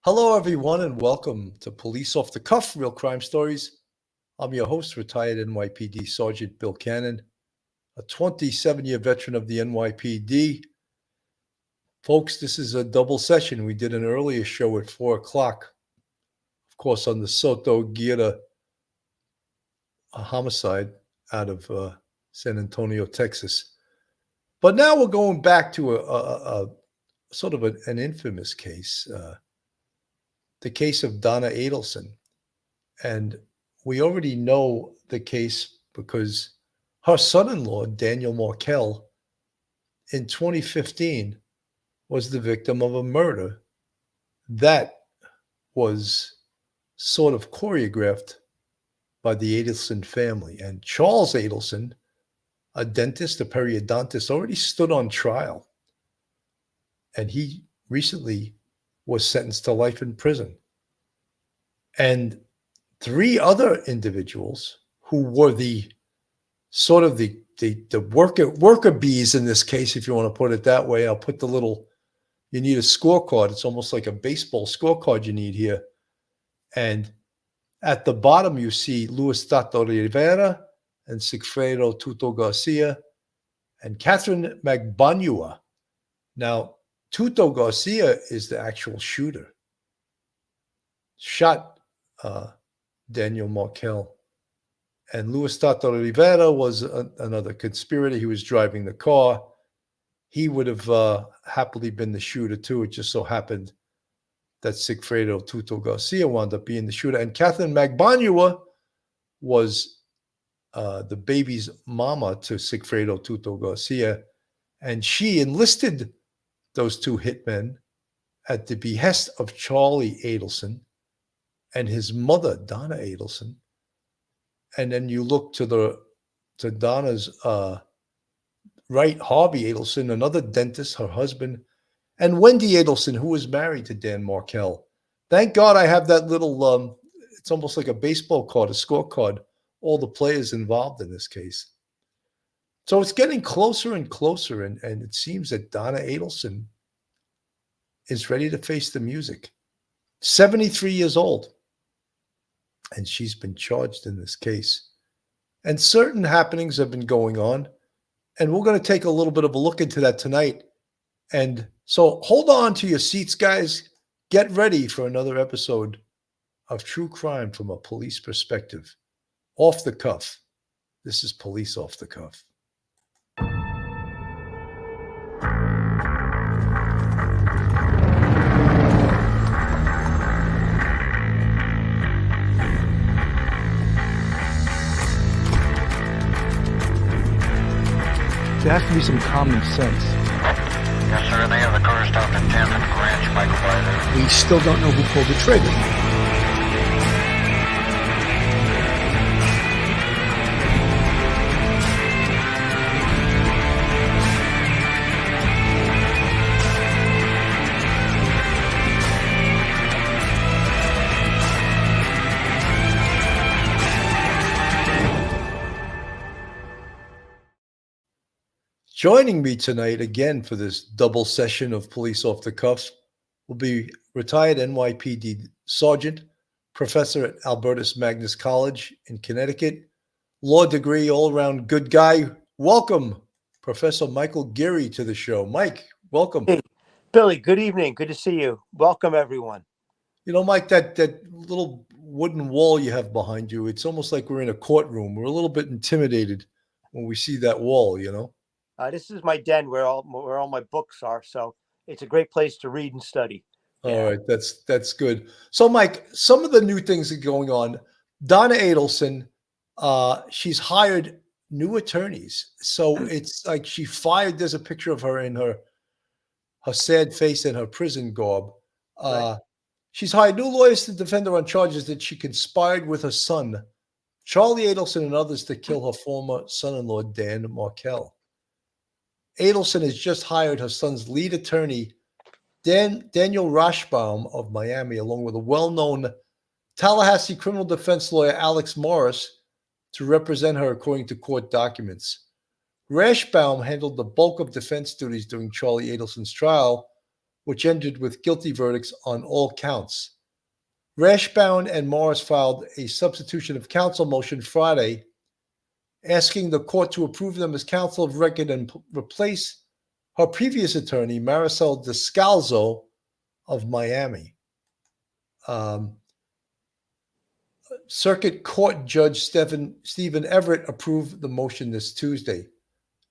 Hello, everyone, and welcome to Police Off the Cuff Real Crime Stories. I'm your host, retired NYPD Sergeant Bill Cannon, a 27-year veteran of the NYPD. Folks, this is a double session. We did an earlier show at 4 o'clock, of course, on the Soto Guerra homicide out of San Antonio, Texas. But now we're going back to a sort of an infamous case, the case of Donna Adelson. And we already know the case because her son-in-law, Daniel Markel, in 2015 was the victim of a murder that was sort of choreographed by the Adelson family. And Charles Adelson, a dentist, a periodontist, already stood on trial. And he recently was sentenced to life in prison. And three other individuals who were the sort of the worker bees in this case, if you want to put it that way. I'll put the little, you need a scorecard. It's almost like a baseball scorecard you need here. And at the bottom, you see Luis Tato Rivera and Sigfredo Tuto Garcia and Catherine Magbanua. Now, Tuto Garcia is the actual shooter. Shot Daniel Markel. And Luis Tato Rivera was another conspirator. He was driving the car. He would have happily been the shooter too. It just so happened that Sigfredo Tuto Garcia wound up being the shooter. And Catherine Magbanua was the baby's mama to Sigfredo Tuto Garcia. And she enlisted those two hitmen at the behest of Charlie Adelson and his mother, Donna Adelson. And then you look to Donna's right, Harvey Adelson, another dentist, her husband, and Wendy Adelson, who was married to Dan Markel. Thank God I have that little, it's almost like a baseball card, a scorecard, all the players involved in this case. So it's getting closer and closer, and it seems that Donna Adelson is ready to face the music. 73 years old. And she's been charged in this case. And certain happenings have been going on. And we're going to take a little bit of a look into that tonight. And so hold on to your seats, guys. Get ready for another episode of True Crime from a police perspective. Off the cuff. This is Police Off the Cuff. There has to be some common sense. Yes, sir. They have the car stopped at 10th and Ranch Microfighter. We still don't know who pulled the trigger. Joining me tonight again for this double session of Police Off the Cuff will be retired NYPD Sergeant, professor at Albertus Magnus College in Connecticut, law degree, all-around good guy. Welcome, Professor Michael Geary, to the show. Mike, welcome. Hey, Billy, good evening. Good to see you. Welcome, everyone. You know, Mike, that little wooden wall you have behind you, it's almost like we're in a courtroom. We're a little bit intimidated when we see that wall, you know? This is my den where all my books are, so it's a great place to read and study. All right, that's good. So, Mike, some of the new things that are going on. Donna Adelson, she's hired new attorneys. So it's like she fired. There's a picture of her in her sad face and her prison garb. Right. She's hired new lawyers to defend her on charges that she conspired with her son, Charlie Adelson, and others to kill her former son-in-law, Dan Markel. Adelson has just hired her son's lead attorney, Daniel Rashbaum of Miami, along with a well-known Tallahassee criminal defense lawyer, Alex Morris, to represent her according to court documents. Rashbaum handled the bulk of defense duties during Charlie Adelson's trial, which ended with guilty verdicts on all counts. Rashbaum and Morris filed a substitution of counsel motion Friday, asking the court to approve them as counsel of record and replace her previous attorney, Marisol Descalzo of Miami. Circuit Court Judge Stephen Everett approved the motion this Tuesday.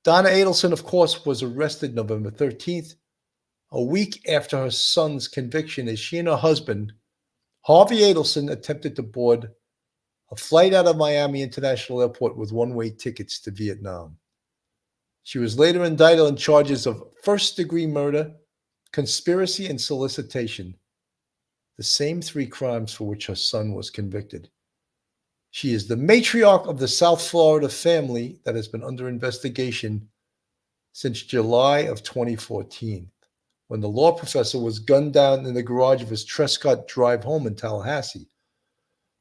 Donna Adelson, of course, was arrested November 13th, a week after her son's conviction, as she and her husband, Harvey Adelson, attempted to board a flight out of Miami International Airport with one-way tickets to Vietnam. She was later indicted on charges of first-degree murder, conspiracy, and solicitation, the same 3 crimes for which her son was convicted. She is the matriarch of the South Florida family that has been under investigation since July of 2014, when the law professor was gunned down in the garage of his Trescott Drive home in Tallahassee.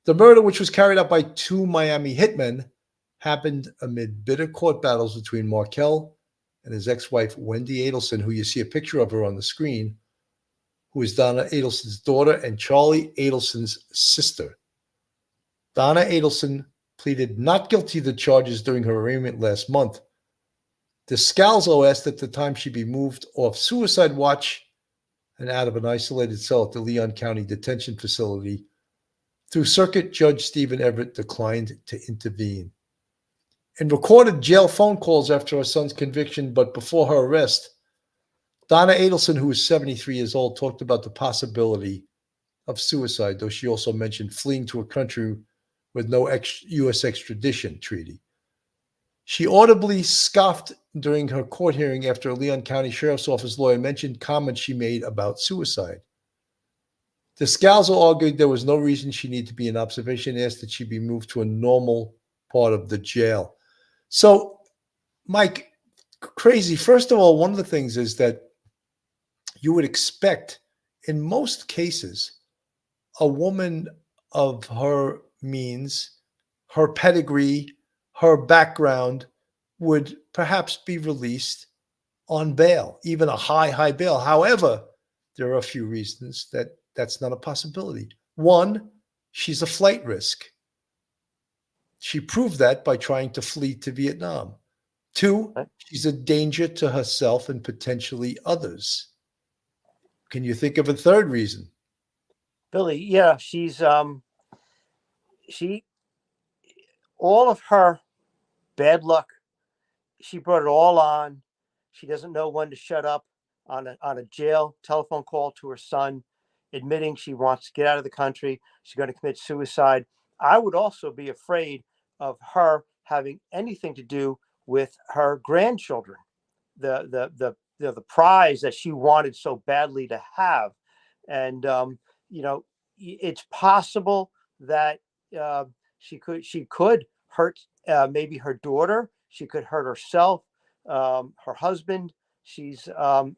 The murder, which was carried out by 2 Miami hitmen, happened amid bitter court battles between Markel and his ex-wife, Wendy Adelson, who you see a picture of her on the screen, who is Donna Adelson's daughter and Charlie Adelson's sister. Donna Adelson pleaded not guilty to the charges during her arraignment last month. Descalzo asked at the time she be moved off suicide watch and out of an isolated cell at the Leon County Detention Facility, through Circuit Judge Stephen Everett declined to intervene. In recorded jail phone calls after her son's conviction, but before her arrest, Donna Adelson, who is 73 years old, talked about the possibility of suicide, though she also mentioned fleeing to a country with no U.S. extradition treaty. She audibly scoffed during her court hearing after a Leon County Sheriff's Office lawyer mentioned comments she made about suicide. Descalzo argued there was no reason she needed to be in observation and asked that she be moved to a normal part of the jail. So, Mike, crazy. First of all, one of the things is that you would expect, in most cases, a woman of her means, her pedigree, her background would perhaps be released on bail, even a high bail. However, there are a few reasons that that's not a possibility. One, she's a flight risk. She proved that by trying to flee to Vietnam. Two, she's a danger to herself and potentially others. Can you think of a third reason? Billy, yeah, she's all of her bad luck, she brought it all on. She doesn't know when to shut up on a jail telephone call to her son, admitting she wants to get out of the country. She's going to commit suicide. I would also be afraid of her having anything to do with her grandchildren, the prize that she wanted so badly to have. And it's possible that she could hurt maybe her daughter. She could hurt herself, her husband. She's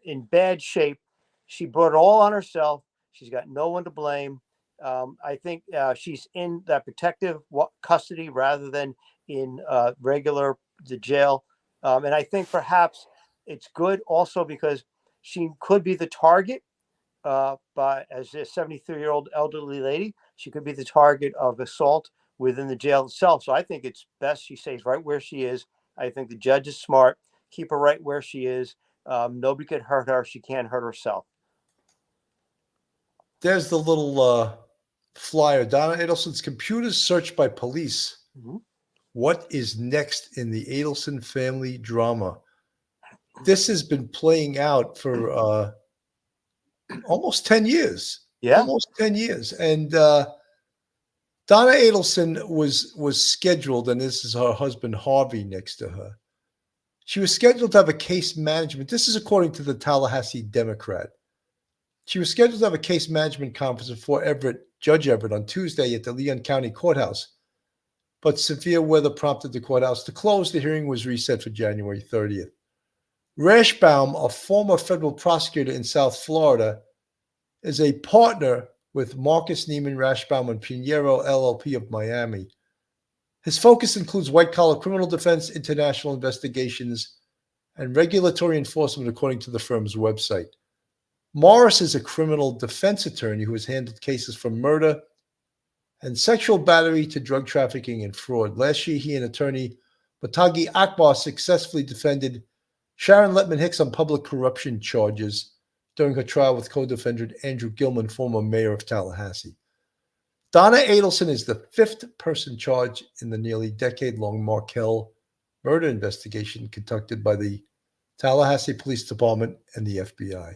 in bad shape. She brought it all on herself. She's got no one to blame. I think she's in that protective custody rather than in regular the jail. And I think perhaps it's good also because she could be the target by, as a 73-year-old elderly lady, she could be the target of assault within the jail itself. So I think it's best she stays right where she is. I think the judge is smart. Keep her right where she is. Nobody could hurt her. She can't hurt herself. There's the little flyer. Donna Adelson's computers searched by police. Mm-hmm. What is next in the Adelson family drama? This has been playing out for almost 10 years. Yeah. Almost 10 years. And Donna Adelson was scheduled, and this is her husband, Harvey, next to her. She was scheduled to have a case management. This is according to the Tallahassee Democrat. She was scheduled to have a case management conference before Judge Everett on Tuesday at the Leon County Courthouse. But severe weather prompted the courthouse to close. The hearing was reset for January 30th. Rashbaum, a former federal prosecutor in South Florida, is a partner with Marcus Neiman Rashbaum and Pinheiro LLP of Miami. His focus includes white-collar criminal defense, international investigations, and regulatory enforcement, according to the firm's website. Morris is a criminal defense attorney who has handled cases from murder and sexual battery to drug trafficking and fraud. Last year, he and attorney Batagi Akbar successfully defended Sharon Letman Hicks on public corruption charges during her trial with co-defendant Andrew Gilman, former mayor of Tallahassee. Donna Adelson is the fifth person charged in the nearly decade-long Markell murder investigation conducted by the Tallahassee Police Department and the FBI.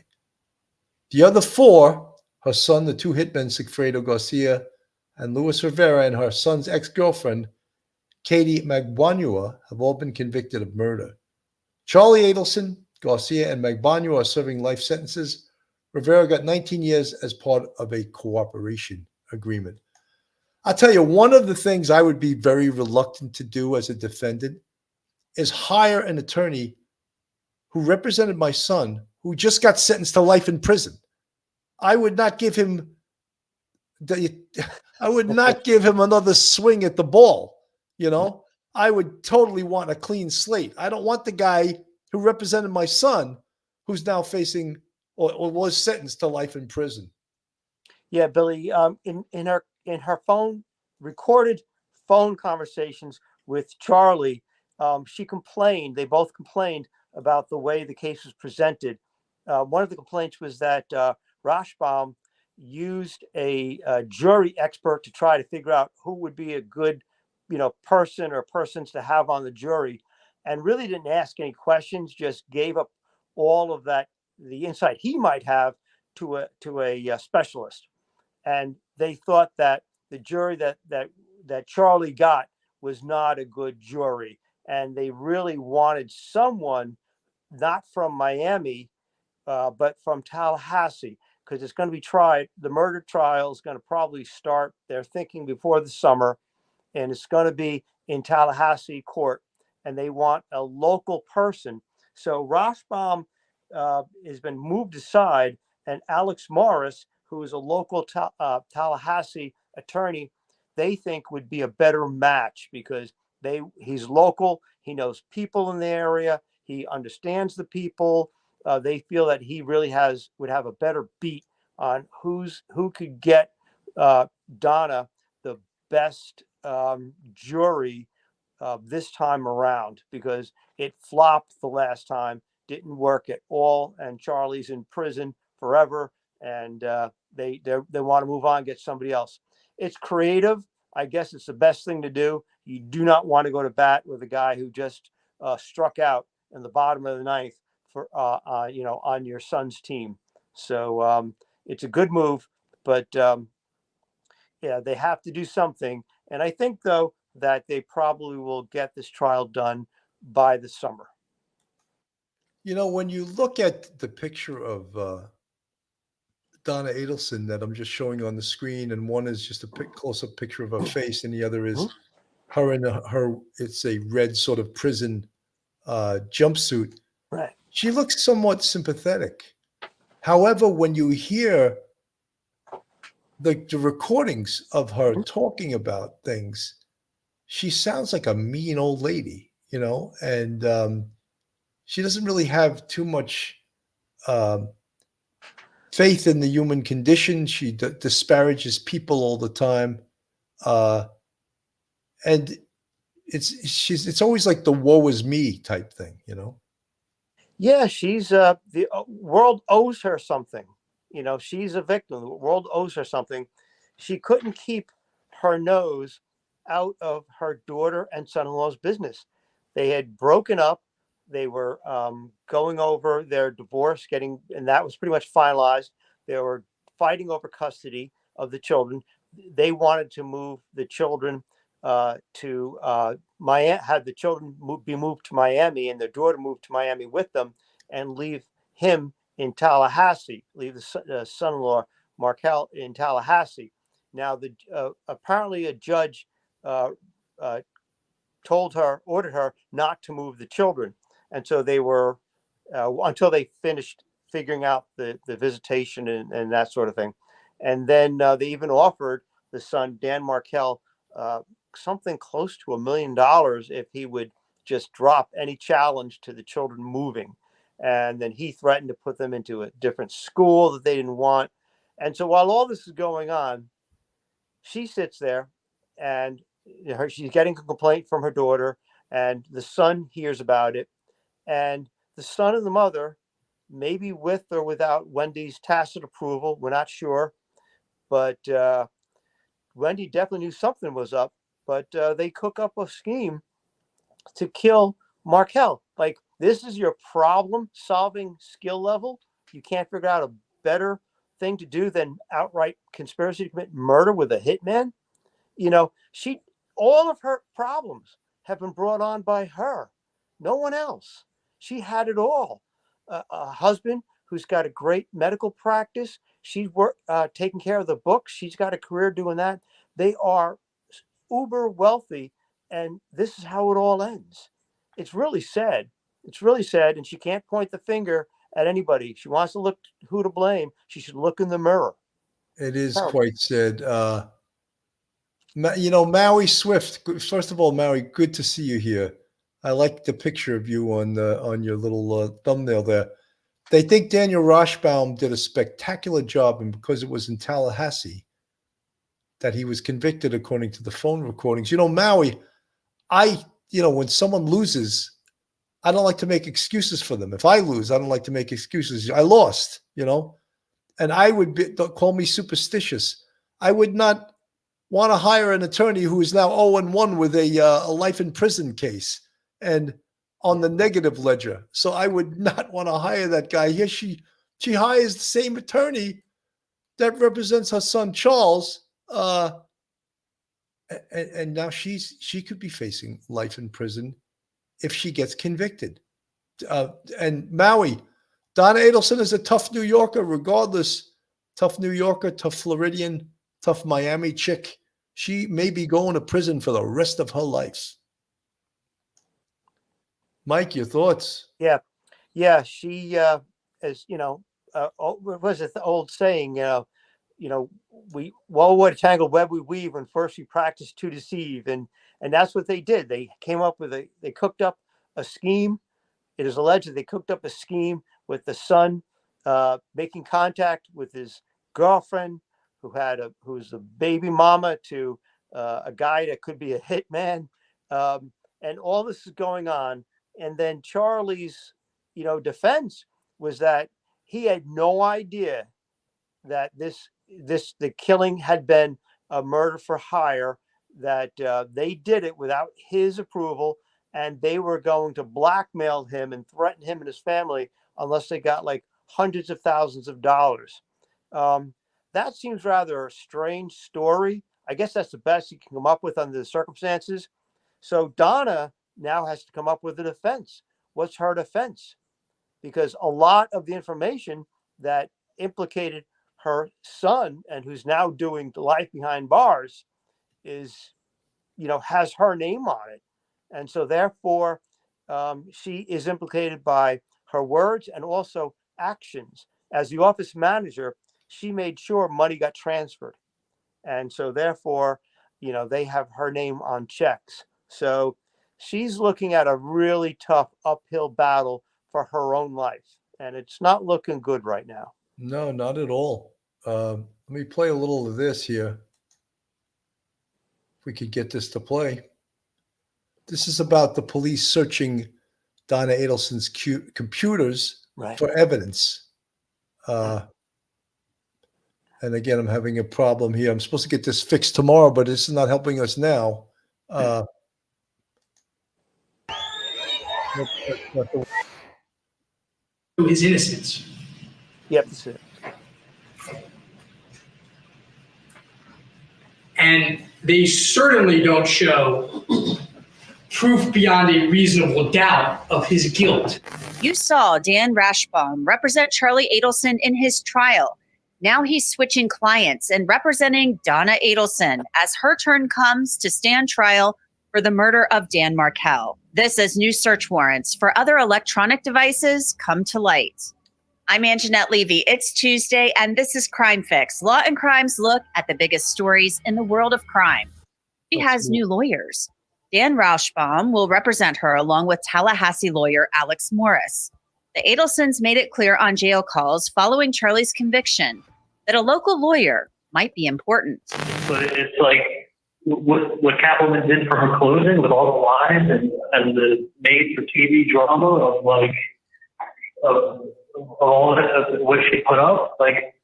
The other four, her son, the two hitmen, Sigfredo Garcia and Luis Rivera, and her son's ex-girlfriend, Katie Magbanua, have all been convicted of murder. Charlie Adelson, Garcia, and Magbanua are serving life sentences. Rivera got 19 years as part of a cooperation agreement. I'll tell you, one of the things I would be very reluctant to do as a defendant is hire an attorney who represented my son, who just got sentenced to life in prison. I would not give him another swing at the ball. You know, I would totally want a clean slate. I don't want the guy who represented my son, who's now facing or was sentenced to life in prison. Yeah, Billy. In her recorded phone conversations with Charlie, she complained. They both complained about the way the case was presented. One of the complaints was that Rashbaum used a jury expert to try to figure out who would be a good, person or persons to have on the jury, and really didn't ask any questions. Just gave up all of that, the insight he might have, to a specialist. And they thought that the jury that Charlie got was not a good jury, and they really wanted someone not from Miami, but from Tallahassee, because it's going to be tried. The murder trial is going to probably start, they're thinking, before the summer, and it's going to be in Tallahassee court, and they want a local person. So Rashbaum has been moved aside, and Alex Morris, who is a local Tallahassee attorney, they think would be a better match because he's local, he knows people in the area, he understands the people. They feel that he really would have a better beat on who could get Donna the best jury this time around, because it flopped the last time, didn't work at all, and Charlie's in prison forever, and they want to move on, get somebody else. It's creative. I guess it's the best thing to do. You do not want to go to bat with a guy who just struck out in the bottom of the ninth for on your son's team. So it's a good move, but yeah, they have to do something. And I think, though, that they probably will get this trial done by the summer. When you look at the picture of Donna Adelson that I'm just showing you on the screen, and one is just a close-up picture of her face, and the other is her in it's a red sort of prison jumpsuit. Right. She looks somewhat sympathetic. However, when you hear the recordings of her talking about things, she sounds like a mean old lady, and she doesn't really have too much faith in the human condition. She disparages people all the time, and it's always like the woe is me type thing, Yeah, she's the world owes her something. She's a victim. The world owes her something. She couldn't keep her nose out of her daughter and son-in-law's business. They had broken up. They were going over their divorce, and that was pretty much finalized. They were fighting over custody of the children. They wanted to move the children to Miami, had the children be moved to Miami, and their daughter moved to Miami with them, and leave him in Tallahassee, leave the son-in-law Markell in Tallahassee. Now, apparently a judge ordered her not to move the children, and so they were until they finished figuring out the visitation and that sort of thing. And then they even offered the son, Dan Markell, something close to $1 million if he would just drop any challenge to the children moving. And then he threatened to put them into a different school that they didn't want. And so while all this is going on, she sits there and she's getting a complaint from her daughter, and the son hears about it. And the son and the mother, maybe with or without Wendy's tacit approval, we're not sure, but Wendy definitely knew something was up. But they cook up a scheme to kill Markel. Like, this is your problem solving skill level. You can't figure out a better thing to do than outright conspiracy to commit murder with a hitman. All of her problems have been brought on by her, no one else. She had it all. A husband who's got a great medical practice. She's taking care of the books. She's got a career doing that. They are uber wealthy, and this is how it all ends. It's really sad. It's really sad, and she can't point the finger at anybody. She wants to look who to blame. She should look in the mirror. It is quite sad. Maui Swift. First of all, Maui, good to see you here. I like the picture of you on your little thumbnail there. They think Daniel Rashbaum did a spectacular job, and because it was in Tallahassee, that he was convicted according to the phone recordings. Maui, when someone loses, I don't like to make excuses for them. If I lose, I don't like to make excuses. I lost, and I would call me superstitious. I would not want to hire an attorney who is now 0-1 with a life in prison case and on the negative ledger. So I would not want to hire that guy. Here she hires the same attorney that represents her son Charles, and now she could be facing life in prison if she gets convicted. And Maui, Donna Adelson is a tough New Yorker, regardless. Tough New Yorker, tough Floridian, tough Miami chick. She may be going to prison for the rest of her life. Mike, your thoughts? Yeah. She is, what was it, the old saying, what a tangled web we weave when first we practice to deceive. And that's what they did. They came up with they cooked up a scheme. It is alleged that they cooked up a scheme with the son making contact with his girlfriend, who's a baby mama to a guy that could be a hitman. And all this is going on. And then Charlie's, defense was that he had no idea that the killing had been a murder for hire, that they did it without his approval, and they were going to blackmail him and threaten him and his family unless they got like hundreds of thousands of dollars. That seems rather a strange story. I guess that's the best you can come up with under the circumstances. So Donna now has to come up with a defense. What's her defense? Because a lot of the information that implicated her son, and who's now doing life behind bars, is, has her name on it. And so therefore, she is implicated by her words and also actions. As the office manager, she made sure money got transferred. And so therefore, they have her name on checks. So she's looking at a really tough uphill battle for her own life. And it's not looking good right now. No, not at all. Let me play a little of this here. If we could get this to play. This is about the police searching Donna Adelson's computers for evidence. And again, I'm having a problem here. I'm supposed to get this fixed tomorrow, but this is not helping us now. His innocence. Yep, that's it. And they certainly don't show proof beyond a reasonable doubt of his guilt. You saw Dan Rashbaum represent Charlie Adelson in his trial. Now he's switching clients and representing Donna Adelson as her turn comes to stand trial for the murder of Dan Markel. This as new search warrants for other electronic devices come to light. I'm Anjanette Levy. It's Tuesday, and this is Crime Fix. Law and Crime's look at the biggest stories in the world of crime. She has new lawyers. Dan Rashbaum will represent her along with Tallahassee lawyer Alex Morris. The Adelsons made it clear on jail calls following Charlie's conviction that a local lawyer might be important. But it's like what Catwoman did for her closing with all the lines and the made-for-TV drama of all of what she put up. Like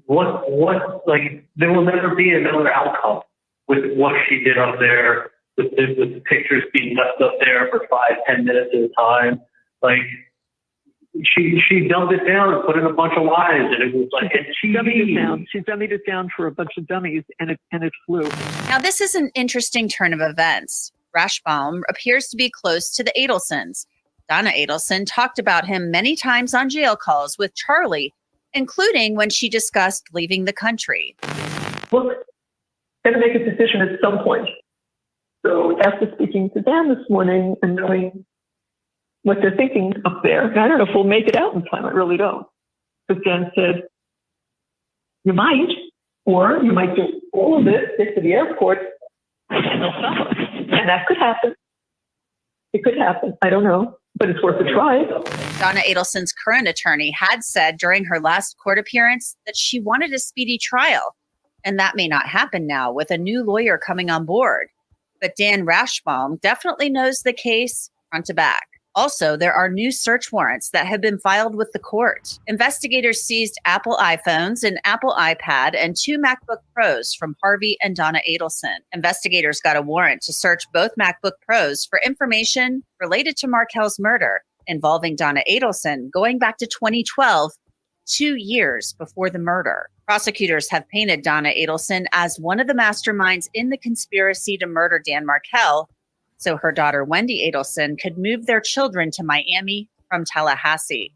like there will never be another outcome with what she did up there, with the pictures being left up there for 5-10 minutes at a time. Like she dumbed it down and put in a bunch of lies, and it was like she dummied it down. She dummied it down for a bunch of dummies, and it flew. Now, this is an interesting turn of events. Rashbaum appears to be close to the Adelsons. Donna Adelson talked about him many times on jail calls with Charlie, including when she discussed leaving the country. Look, got to make a decision at some point. So after speaking to Dan this morning and knowing what they're thinking up there, and I don't know if we'll make it out in time. I really don't. But Dan said, you might, or you might do all of it, get to the airport, and they'll stop us. And that could happen. It could happen. I don't know, but it's worth a try. Donna Adelson's current attorney had said during her last court appearance that she wanted a speedy trial, and that may not happen now with a new lawyer coming on board. But Dan Rashbaum definitely knows the case front to back. Also, there are new search warrants that have been filed with the court. Investigators seized Apple iPhones, an Apple iPad, and 2 MacBook Pros from Harvey and Donna Adelson. Investigators got a warrant to search both MacBook Pros for information related to Markel's murder involving Donna Adelson going back to 2012, 2 years before the murder. Prosecutors have painted Donna Adelson as one of the masterminds in the conspiracy to murder Dan Markel, so her daughter Wendy Adelson could move their children to Miami from Tallahassee.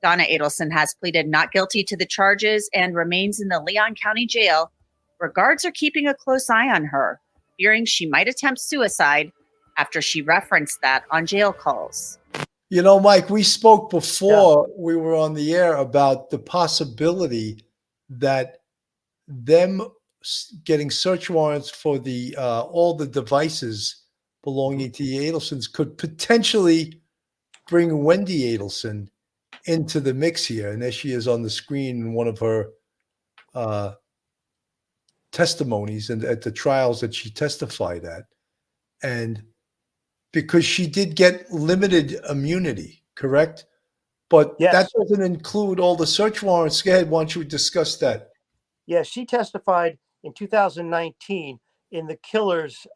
Donna Adelson has pleaded not guilty to the charges and remains in the Leon County Jail, where guards are keeping a close eye on her, fearing she might attempt suicide after she referenced that on jail calls. You know, Mike, we spoke before we were on the air about the possibility that them getting search warrants for the all the devices belonging to the Adelsons could potentially bring Wendy Adelson into the mix here. And there she is on the screen in one of her testimonies and at the trials that she testified at. And because she did get limited immunity, correct? But Yes. that doesn't include all the search warrants. Go ahead, why don't you discuss that? Yeah, she testified in 2019 in the killer's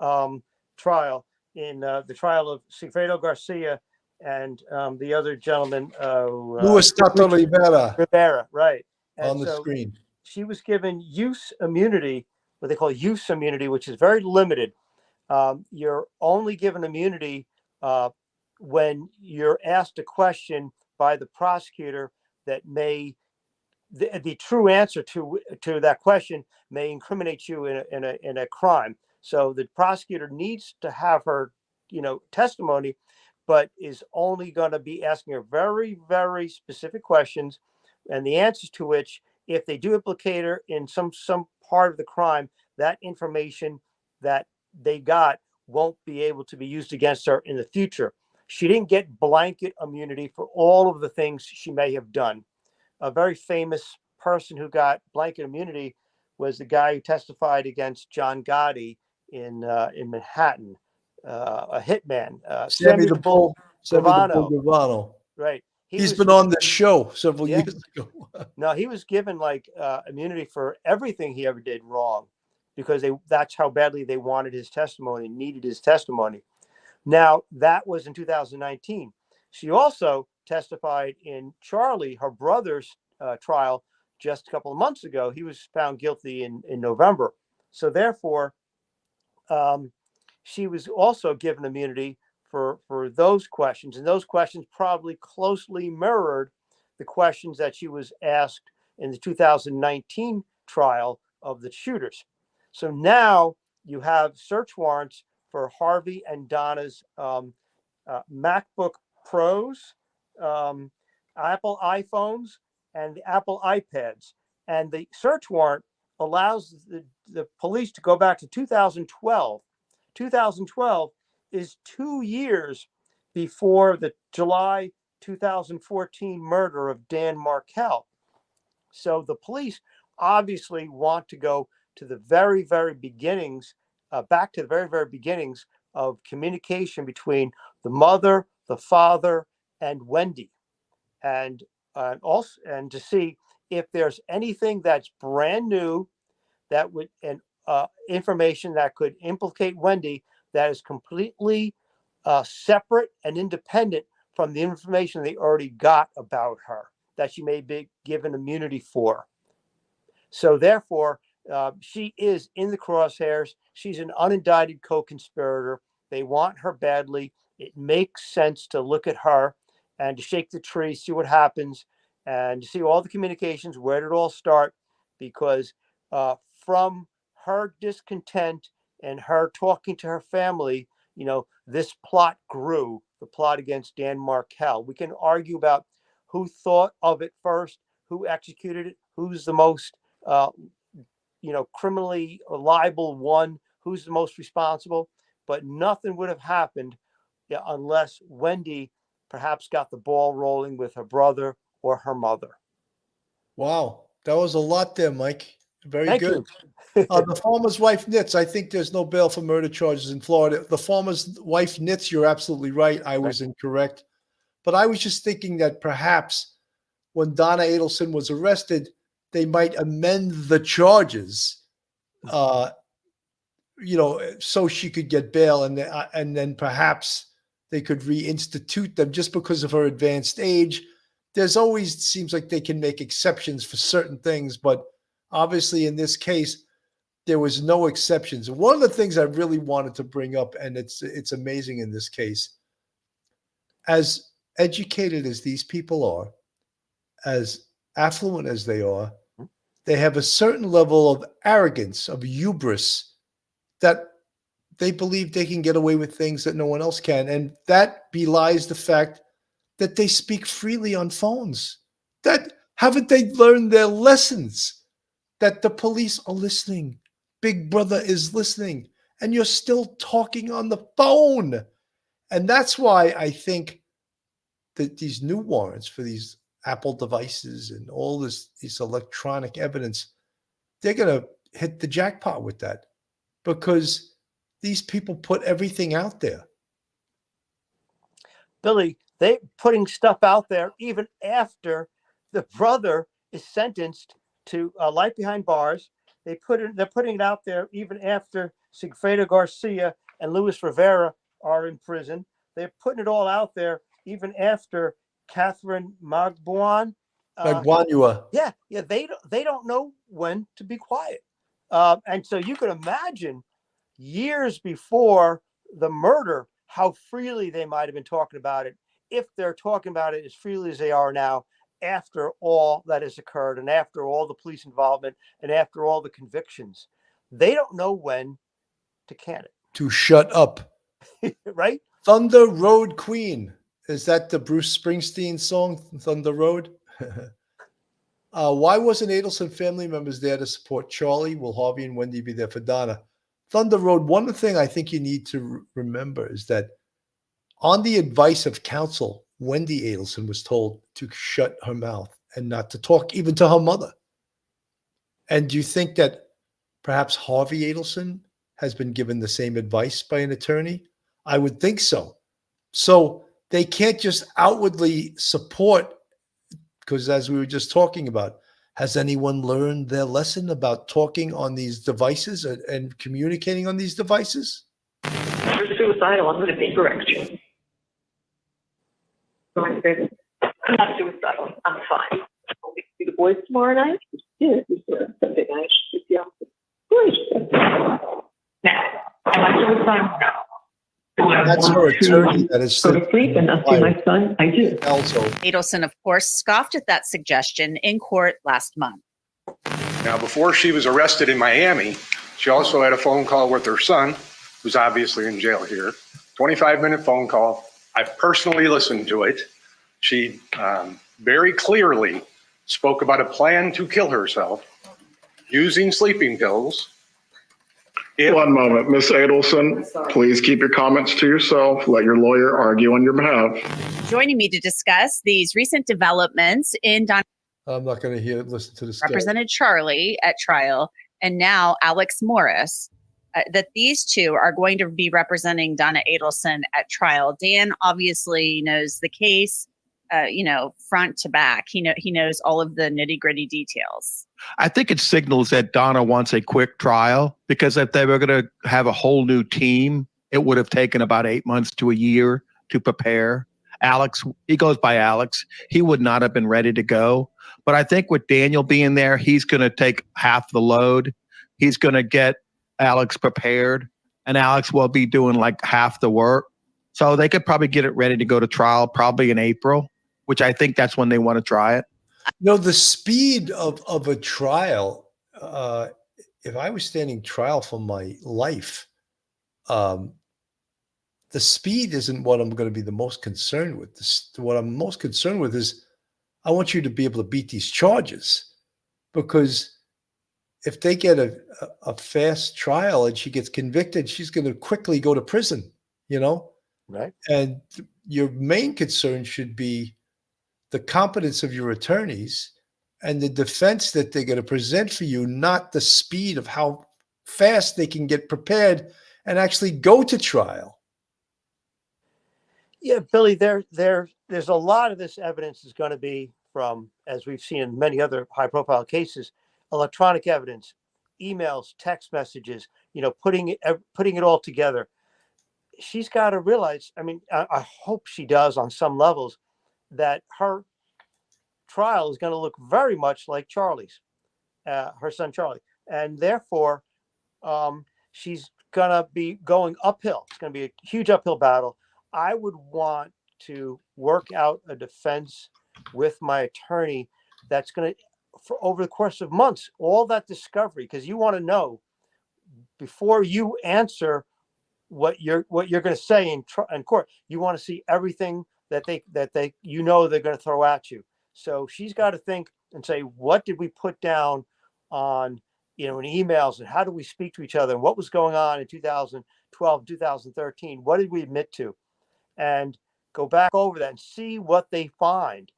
trial, in the trial of Sigfredo Garcia and the other gentleman, Luis Tato Rivera, right? And on the screen. She was given use immunity, what they call use immunity, which is very limited. You're only given immunity when you're asked a question by the prosecutor that may, the true answer to that question may incriminate you in a crime. So the prosecutor needs to have her, testimony, but is only going to be asking her very, very specific questions, and the answers to which, if they do implicate her in some part of the crime, that information that they got won't be able to be used against her in the future. She didn't get blanket immunity for all of the things she may have done. A very famous person who got blanket immunity was the guy who testified against John Gotti in Manhattan, a hitman, Sammy the Bull Gravano. Gravano. Right. He's been on the show several years ago. No, he was given immunity for everything he ever did wrong, because that's how badly they wanted his testimony, needed his testimony. Now, that was in 2019. She also testified in Charlie, her brother's trial, just a couple of months ago. He was found guilty in November. So therefore, she was also given immunity for those questions. And those questions probably closely mirrored the questions that she was asked in the 2019 trial of the shooters. So now you have search warrants for Harvey and Donna's MacBook Pros, Apple iPhones, and the Apple iPads. And the search warrant allows the police to go back to 2012. 2012 is 2 years before the July 2014 murder of Dan Markel. So the police obviously want to go to the very, very beginnings, back to the very, very beginnings of communication between the mother, the father, and Wendy, and also and to see if there's anything that's brand new that would and information that could implicate Wendy that is completely separate and independent from the information they already got about her that she may be given immunity for. So therefore, she is in the crosshairs. She's an unindicted co-conspirator. They want her badly. It makes sense to look at her and to shake the tree, see what happens, and to see all the communications, where did it all start, because from her discontent and her talking to her family, this plot grew, the plot against Dan Markel. We can argue about who thought of it first, who executed it, who's the most, criminally liable one, who's the most responsible, but nothing would have happened unless Wendy perhaps got the ball rolling with her brother or her mother. Wow, that was a lot there, Mike. Very Thank good. you. The farmer's wife knits. I think there's no bail for murder charges in Florida. The farmer's wife knits. You're absolutely right. I was incorrect. But I was just thinking that perhaps when Donna Adelson was arrested, they might amend the charges, so she could get bail, and then perhaps they could reinstitute them just because of her advanced age. There's always seems like they can make exceptions for certain things, but obviously in this case, there was no exceptions. One of the things I really wanted to bring up, and it's amazing in this case, as educated as these people are, as affluent as they are, they have a certain level of arrogance, of hubris, that they believe they can get away with things that no one else can. And that belies the fact that they speak freely on phones. That haven't they learned their lessons? That the police are listening. Big Brother is listening. And you're still talking on the phone. And that's why I think that these new warrants for these Apple devices and all this electronic evidence, they're going to hit the jackpot with that, because these people put everything out there. Billy, they putting stuff out there even after the brother is sentenced to life behind bars. They're putting it out there even after Sigfredo Garcia and Luis Rivera are in prison. They're putting it all out there even after Catherine Magbuan. Magbuanua. Yeah, they don't know when to be quiet. And so you can imagine years before the murder, how freely they might have been talking about it, if they're talking about it as freely as they are now, after all that has occurred and after all the police involvement and after all the convictions. They don't know when to can it. To shut up. Right? Thunder Road Queen. Is that the Bruce Springsteen song, Thunder Road? Why wasn't Adelson family members there to support Charlie? Will Harvey and Wendy be there for Donna? Thunder Road, one thing I think you need to remember is that on the advice of counsel, Wendy Adelson was told to shut her mouth and not to talk even to her mother. And do you think that perhaps Harvey Adelson has been given the same advice by an attorney? I would think so. So they can't just outwardly support, because as we were just talking about, has anyone learned their lesson about talking on these devices and communicating on these devices? If you're suicidal, I'm going to be correct you. I'm not suicidal. I'm fine. I'll see the boys tomorrow night. Yeah, Sunday night. Yeah. Great. Now, am I suicidal? No. That's her attorney that is go to sleep and not see my son. I do. Also, Adelson, of course, scoffed at that suggestion in court last month. Now, before she was arrested in Miami, she also had a phone call with her son, who's obviously in jail here. 25-minute phone call. I personally listened to it. She very clearly spoke about a plan to kill herself using sleeping pills If, One moment, Ms. Adelson, please keep your comments to yourself. Let your lawyer argue on your behalf. Joining me to discuss these recent developments in Donna I'm not going to listen to this guy. represented Charlie at trial, and now Alex Morris, that these two are going to be representing Donna Adelson at trial. Dan obviously knows the case, front to back. He knows all of the nitty gritty details. I think it signals that Donna wants a quick trial, because if they were going to have a whole new team, it would have taken about 8 months to a year to prepare. Alex, he goes by Alex. He would not have been ready to go. But I think with Daniel being there, he's going to take half the load. He's going to get Alex prepared, and Alex will be doing like half the work. So they could probably get it ready to go to trial probably in April, which I think that's when they want to try it. The speed of a trial, if I was standing trial for my life, the speed isn't what I'm going to be the most concerned with. What I'm most concerned with is I want you to be able to beat these charges, because if they get a fast trial and she gets convicted, she's going to quickly go to prison, Right. And your main concern should be the competence of your attorneys and the defense that they're going to present for you, not the speed of how fast they can get prepared and actually go to trial. Yeah, Billy, there's a lot of this evidence is going to be from, as we've seen in many other high profile cases, electronic evidence, emails, text messages, putting it all together. She's got to realize, I hope she does on some levels, that her trial is going to look very much like Charlie's, her son Charlie. And therefore, she's going to be going uphill. It's going to be a huge uphill battle. I would want to work out a defense with my attorney that's going to, for over the course of months, all that discovery, because you want to know before you answer what you're going to say in court. You want to see everything that they they're going to throw at you. So she's got to think and say, what did we put down on in emails, and how do we speak to each other, and what was going on in 2012, 2013? What did we admit to? And go back over that and see what they find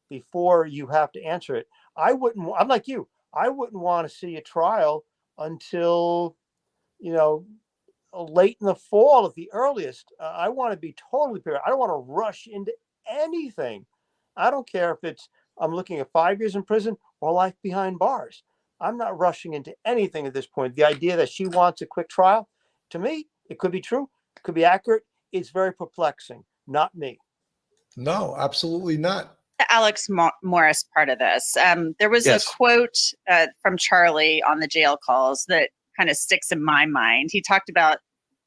before you have to answer it. I'm like you. I wouldn't want to see a trial until, late in the fall at the earliest. I want to be totally prepared. I don't want to rush into anything. I don't care if I'm looking at 5 years in prison or life behind bars. I'm not rushing into anything at this point. The idea that she wants a quick trial, to me, it could be true, it could be accurate. It's very perplexing. Not me. No, absolutely not. The Alex Morris part of this. There was Yes. a quote from Charlie on the jail calls that kind of sticks in my mind. He talked about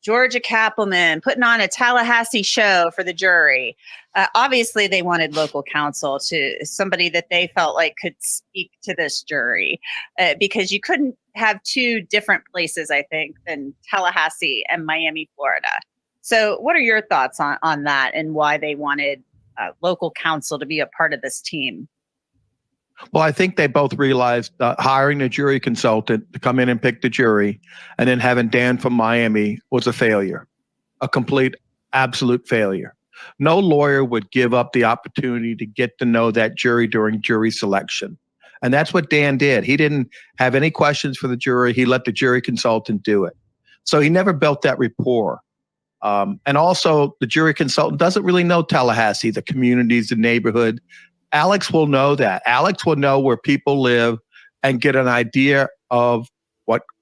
Georgia Kappelman putting on a Tallahassee show for the jury. Obviously, they wanted local counsel, to somebody that they felt like could speak to this jury, because you couldn't have two different places, I think, than Tallahassee and Miami, Florida. So what are your thoughts on that, and why they wanted local counsel to be a part of this team? Well, I think they both realized hiring a jury consultant to come in and pick the jury, and then having Dan from Miami, was a failure, a complete, absolute failure. No lawyer would give up the opportunity to get to know that jury during jury selection. And that's what Dan did. He didn't have any questions for the jury. He let the jury consultant do it. So he never built that rapport. And also, the jury consultant doesn't really know Tallahassee, the communities, the neighborhood. Alex will know that. Alex will know where people live and get an idea of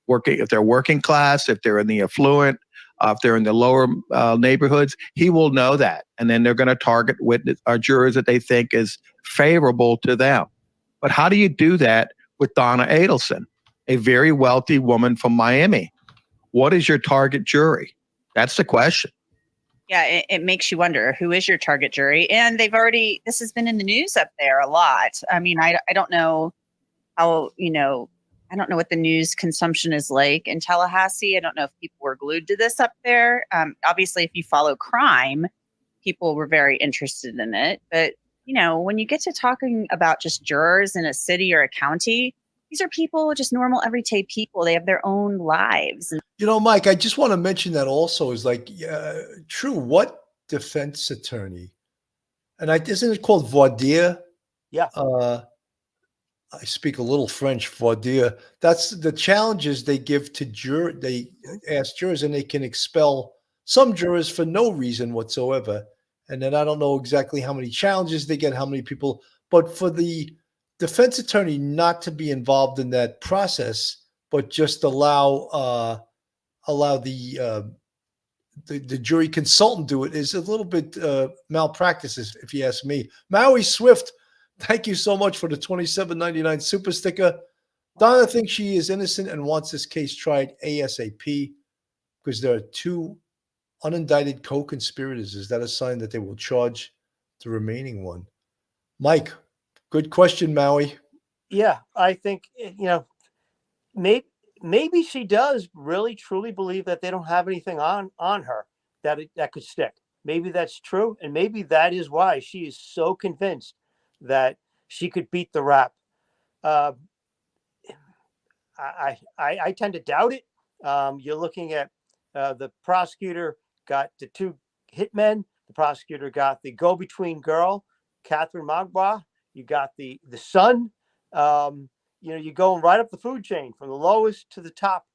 if they're working class, if they're in the affluent, if they're in the lower neighborhoods. He will know that. And then they're going to target jurors that they think is favorable to them. But how do you do that with Donna Adelson, a very wealthy woman from Miami? What is your target jury? That's the question. Yeah, it makes you wonder, who is your target jury? And this has been in the news up there a lot. I mean, I don't know how, I don't know what the news consumption is like in Tallahassee. I don't know if people were glued to this up there. Obviously, if you follow crime, people were very interested in it. But, when you get to talking about just jurors in a city or a county, these are people, just normal, everyday people. They have their own lives. And Mike, I just want to mention that also is like, true. What defense attorney? And isn't it called voir dire? Yeah. I speak a little French, voir dire. That's the challenges they give to jurors. They ask jurors, and they can expel some jurors for no reason whatsoever. And then I don't know exactly how many challenges they get, how many people, but for the defense attorney not to be involved in that process, but just allow the jury consultant do it is a little bit malpractice, if you ask me. Maui Swift, thank you so much for the $27.99 super sticker. Donna thinks she is innocent and wants this case tried ASAP because there are 2 unindicted co-conspirators. Is that a sign that they will charge the remaining one? Mike, good question, Maui. Yeah, I think, maybe she does really truly believe that they don't have anything on her that could stick. Maybe that's true, and maybe that is why she is so convinced that she could beat the rap. I tend to doubt it. You're looking at the prosecutor got the 2 hitmen. The prosecutor got the go-between girl, Catherine Magua. You got the son. You're going right up the food chain from the lowest to the top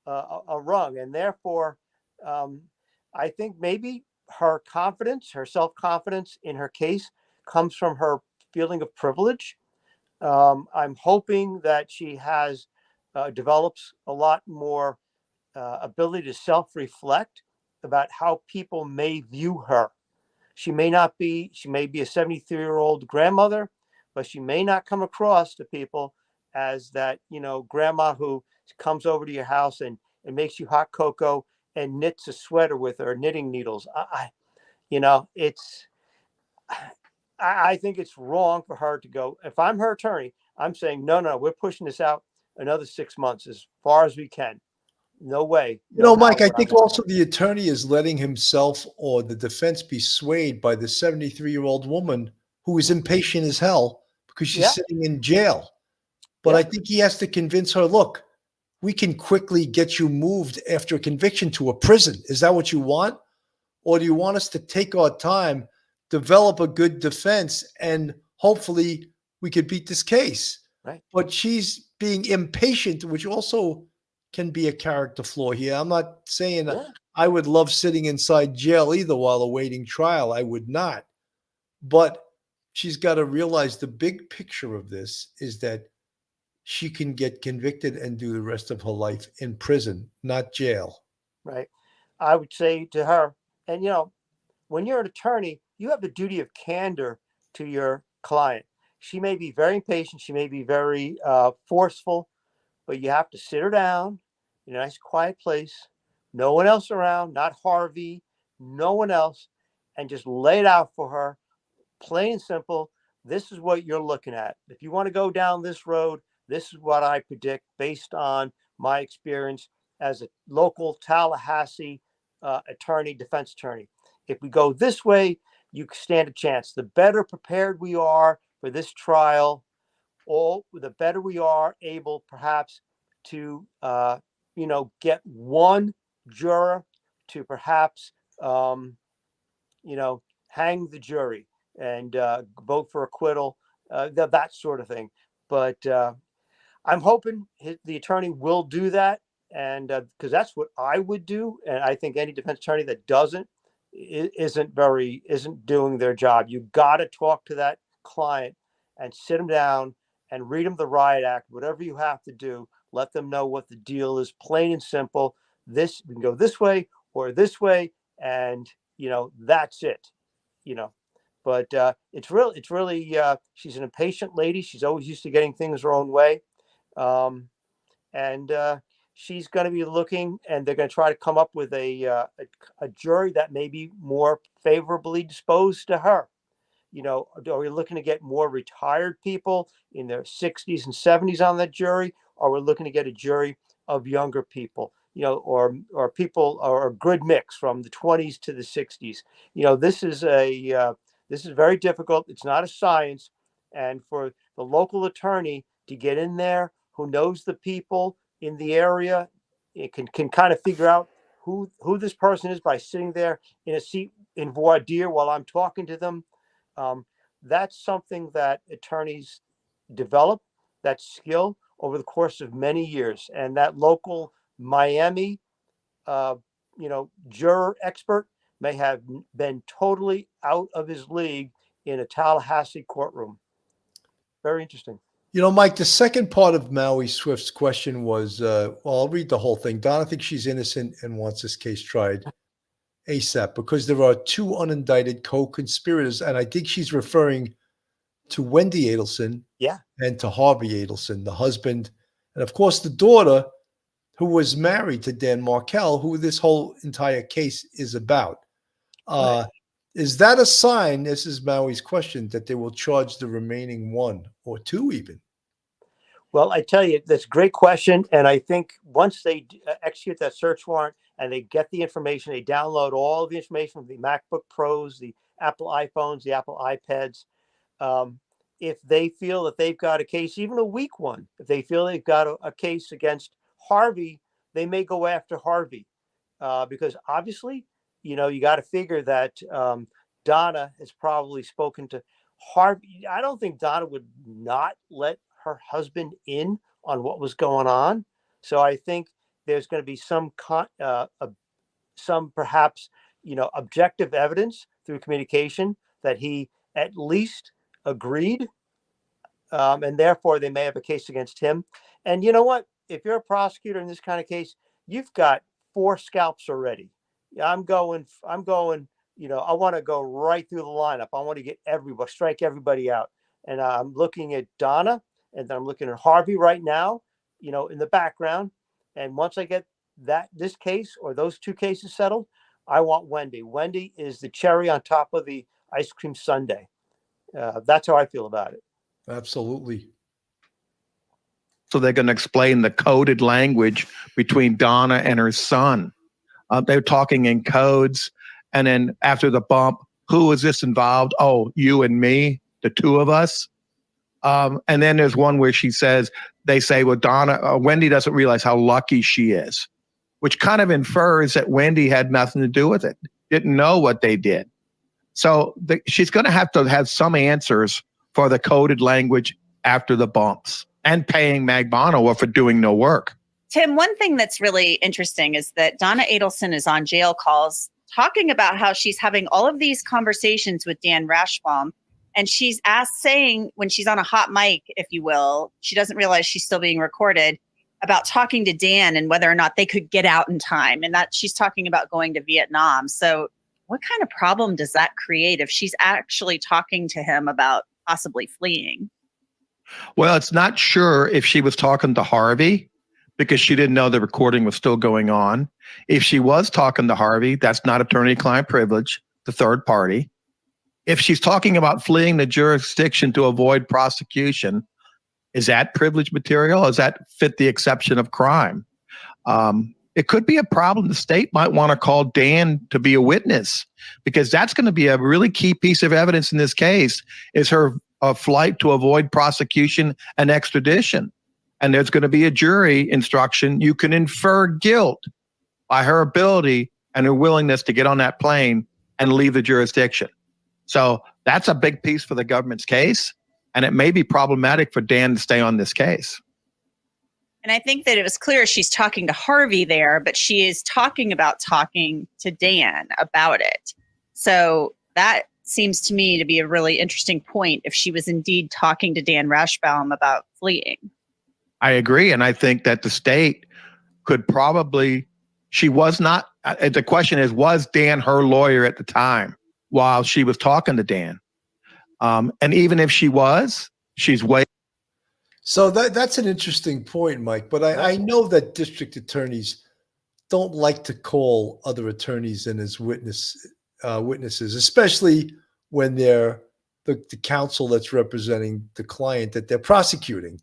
a rung, and therefore, I think maybe her confidence, her self-confidence in her case, comes from her feeling of privilege. I'm hoping that she develops a lot more ability to self-reflect about how people may view her. She may be a 73-year-old grandmother, but she may not come across to people as that, grandma who comes over to your house and makes you hot cocoa and knits a sweater with her knitting needles. I think it's wrong for her to go. If I'm her attorney, I'm saying, no, we're pushing this out another 6 months as far as we can. No way. Mike, I think also the attorney is letting himself or the defense be swayed by the 73-year-old woman who is impatient as hell because she's sitting in jail. But I think he has to convince her, look, we can quickly get you moved after a conviction to a prison. Is that what you want? Or do you want us to take our time, develop a good defense, and hopefully we could beat this case? Right. But she's being impatient, which also can be a character flaw here. I'm not saying I would love sitting inside jail either while awaiting trial. I would not. But she's got to realize the big picture of this is that she can get convicted and do the rest of her life in prison, not jail. Right. I would say to her, and when you're an attorney, you have the duty of candor to your client. She may be very impatient. She may be very forceful, but you have to sit her down in a nice quiet place, no one else around, not Harvey, no one else, and just lay it out for her, plain and simple. This is what you're looking at. If you want to go down this road, this is what I predict based on my experience as a local Tallahassee defense attorney. If we go this way, you stand a chance. The better prepared we are for this trial, the better we are able perhaps to get one juror to perhaps hang the jury and vote for acquittal, that sort of thing. But I'm hoping the attorney will do that, and because that's what I would do, and I think any defense attorney that isn't doing their job. You got to talk to that client and sit them down and read them the riot act, whatever you have to do. Let them know what the deal is, plain and simple. We can go this way or this way, and that's it. But it's really she's an impatient lady. She's always used to getting things her own way, and she's going to be looking, and they're going to try to come up with a jury that may be more favorably disposed to her. Are we looking to get more retired people in their 60s and 70s on that jury? Or we're looking to get a jury of younger people, or people, or a good mix from the 20s to the 60s. This is very difficult. It's not a science. And for the local attorney to get in there who knows the people in the area. It can kind of figure out who this person is by sitting there in a seat in voir dire while I'm talking to them. That's something that attorneys develop, that skill, over the course of many years. And that local Miami, juror expert may have been totally out of his league in a Tallahassee courtroom. Very interesting. Mike, the second part of Maui Swift's question was, well, I'll read the whole thing. Donna thinks she's innocent and wants this case tried ASAP because there are 2 unindicted co-conspirators. And I think she's referring to Wendy Adelson and to Harvey Adelson, the husband. And of course, the daughter who was married to Dan Markel, who this whole entire case is about. Right. Is that a sign, this is Maui's question, that they will charge the remaining 1 or 2 even? Well, I tell you, that's a great question. And I think once they execute that search warrant and they get the information, they download all the information from the MacBook Pros, the Apple iPhones, the Apple iPads. If they feel that they've got a case, even a weak one, if they feel they've got a case against Harvey, they may go after Harvey because obviously, you got to figure that Donna has probably spoken to Harvey. I don't think Donna would not let her husband in on what was going on. So I think there's going to be some perhaps, objective evidence through communication that he at least agreed. And therefore they may have a case against him. And you know what? If you're a prosecutor in this kind of case, you've got 4 scalps already. I'm going, I want to go right through the lineup. I want to get strike everybody out. And I'm looking at Donna and then I'm looking at Harvey right now, in the background. And once I get this case or those 2 cases settled, I want Wendy. Wendy is the cherry on top of the ice cream sundae. That's how I feel about it. Absolutely. So they're going to explain the coded language between Donna and her son. They're talking in codes. And then after the bump, who is this involved? Oh, you and me, the 2 of us. And then there's one where they say, well, Wendy doesn't realize how lucky she is, which kind of infers that Wendy had nothing to do with it, didn't know what they did. So she's going to have some answers for the coded language after the bumps and paying Mag Bono for doing no work. Tim, one thing that's really interesting is that Donna Adelson is on jail calls talking about how she's having all of these conversations with Dan Rashbaum. And she's saying when she's on a hot mic, if you will, she doesn't realize she's still being recorded, about talking to Dan and whether or not they could get out in time. And that she's talking about going to Vietnam. So what kind of problem does that create if she's actually talking to him about possibly fleeing? Well, it's not sure if she was talking to Harvey because she didn't know the recording was still going on. If she was talking to Harvey, that's not attorney-client privilege, the third party. If she's talking about fleeing the jurisdiction to avoid prosecution, is that privilege material? Does that fit the exception of crime? It could be a problem. The state might want to call Dan to be a witness because that's going to be a really key piece of evidence in this case is her flight to avoid prosecution and extradition. And there's going to be a jury instruction. You can infer guilt by her ability and her willingness to get on that plane and leave the jurisdiction. So that's a big piece for the government's case. And it may be problematic for Dan to stay on this case. And I think that it was clear she's talking to Harvey there, but she is talking to Dan about it. So that seems to me to be a really interesting point if she was indeed talking to Dan Rashbaum about fleeing. I agree. And I think that the state could probably, she was not, the question is, was Dan her lawyer at the time while she was talking to Dan? And even if she was, she's way. So that's an interesting point, Mike. But I know that district attorneys don't like to call other attorneys in as witnesses, especially when they're the counsel that's representing the client that they're prosecuting.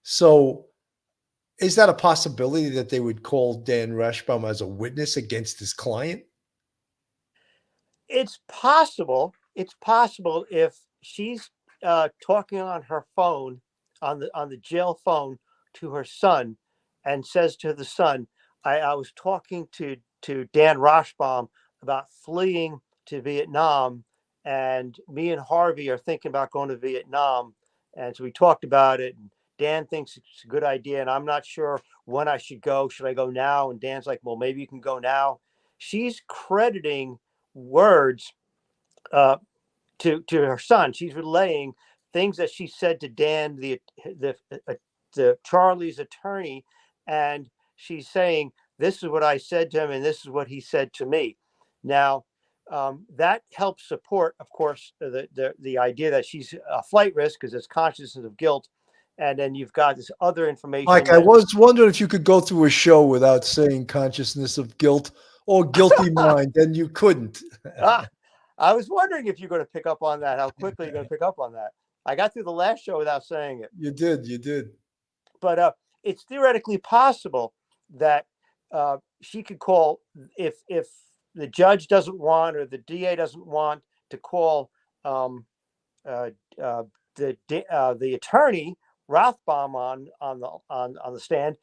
So is that a possibility that they would call Dan Rashbaum as a witness against his client? It's possible. It's possible if she's talking on her phone, on the jail phone to her son and says to the son, I was talking to Dan Rashbaum about fleeing to Vietnam, and me and Harvey are thinking about going to Vietnam. And so we talked about it, and Dan thinks it's a good idea, and I'm not sure when I should go. Should I go now? And Dan's like, well, maybe you can go now. She's crediting words to her son. She's relaying things that she said to Dan, the Charlie's attorney, and she's saying, this is what I said to him, and this is what he said to me. Now, that helps support, of course, the idea that she's a flight risk because it's consciousness of guilt. And then you've got this other information. Mike, I was wondering if you could go through a show without saying consciousness of guilt or guilty mind, and you couldn't. I was wondering if you're going to pick up on that, how quickly you're going to pick up on that. I got through the last show without saying it. You did. But it's theoretically possible that she could call, if the judge doesn't want or the DA doesn't want to call the attorney Rothbaum on the stand,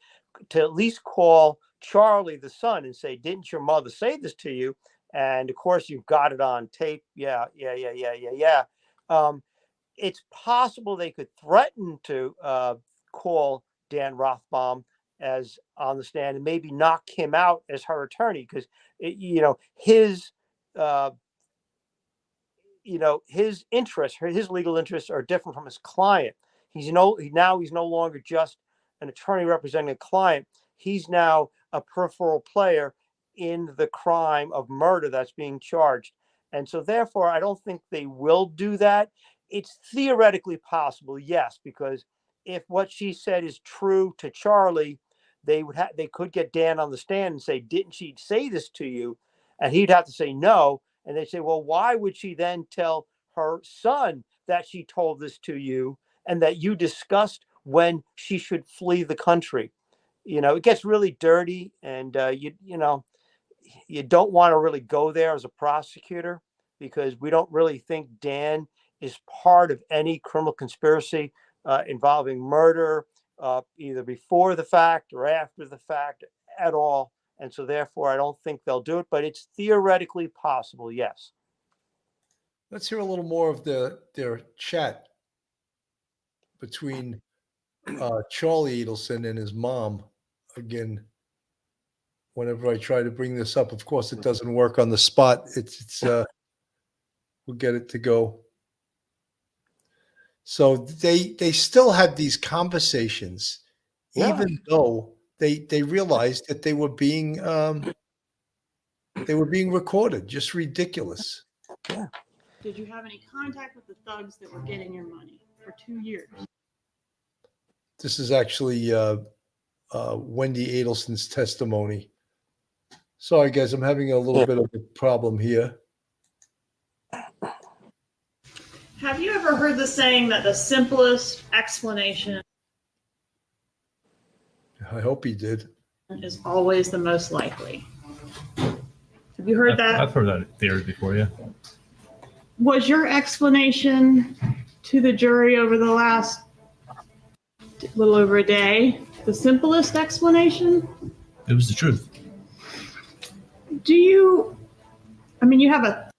to at least call Charlie the son and say, "Didn't your mother say this to you?" And of course, you've got it on tape. Yeah. It's possible they could threaten to call Dan Rothbaum as on the stand and maybe knock him out as her attorney, because his interests, his legal interests are different from his client. He's no longer just an attorney representing a client. He's now a peripheral player in the crime of murder that's being charged. And so therefore, I don't think they will do that. It's theoretically possible, yes, because if what she said is true to Charlie, they could get Dan on the stand and say, "Didn't she say this to you?" And he'd have to say no. And they say, well, why would she then tell her son that she told this to you and that you discussed when she should flee the country? It gets really dirty, and you don't want to really go there as a prosecutor, because we don't really think Dan is part of any criminal conspiracy involving murder, either before the fact or after the fact at all. And so therefore, I don't think they'll do it, but it's theoretically possible, yes. Let's hear a little more of their chat between Charlie Adelson and his mom. Again, whenever I try to bring this up, of course, it doesn't work on the spot. We'll get it to go. So they still had these conversations, even though they realized that they were being recorded. Just ridiculous. Yeah. Did you have any contact with the thugs that were getting your money for 2 years? This is actually Wendy Adelson's testimony. Sorry, guys, I'm having a little bit of a problem here. Have you ever heard the saying that the simplest explanation I hope he did. is always the most likely? Have you heard that? I've heard that theory before, yeah. Was your explanation to the jury over the last little over a day the simplest explanation? It was the truth. You have a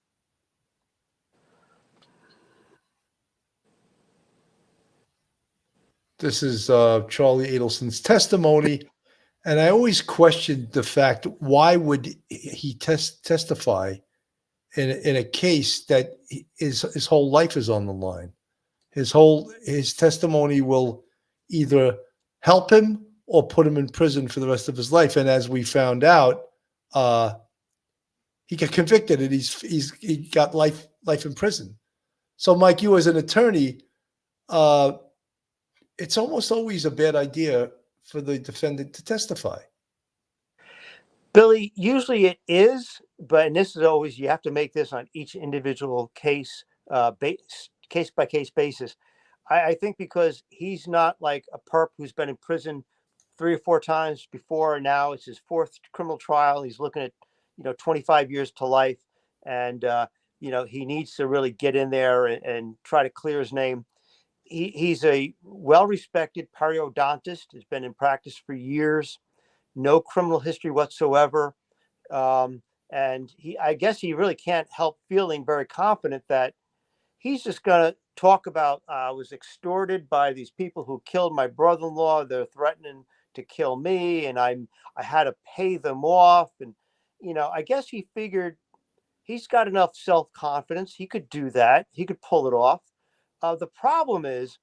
This is Charlie Adelson's testimony, and I always questioned the fact, why would he testify in a case that his whole life is on the line? His testimony will either help him or put him in prison for the rest of his life. And as we found out, he got convicted and he got life in prison. So, Mike, you as an attorney, it's almost always a bad idea for the defendant to testify. Billy, usually it is, and this is always, you have to make this on each individual case by case basis. I think because he's not like a perp who's been in prison 3 or 4 times before, and now it's his 4th criminal trial. He's looking at 25 years to life, and he needs to really get in there and try to clear his name. he's a well-respected periodontist, has been in practice for years, no criminal history whatsoever. And I guess he really can't help feeling very confident that he's just going to talk about, I was extorted by these people who killed my brother-in-law. They're threatening to kill me, and I had to pay them off. And, I guess he figured he's got enough self-confidence. He could do that. He could pull it off. The problem is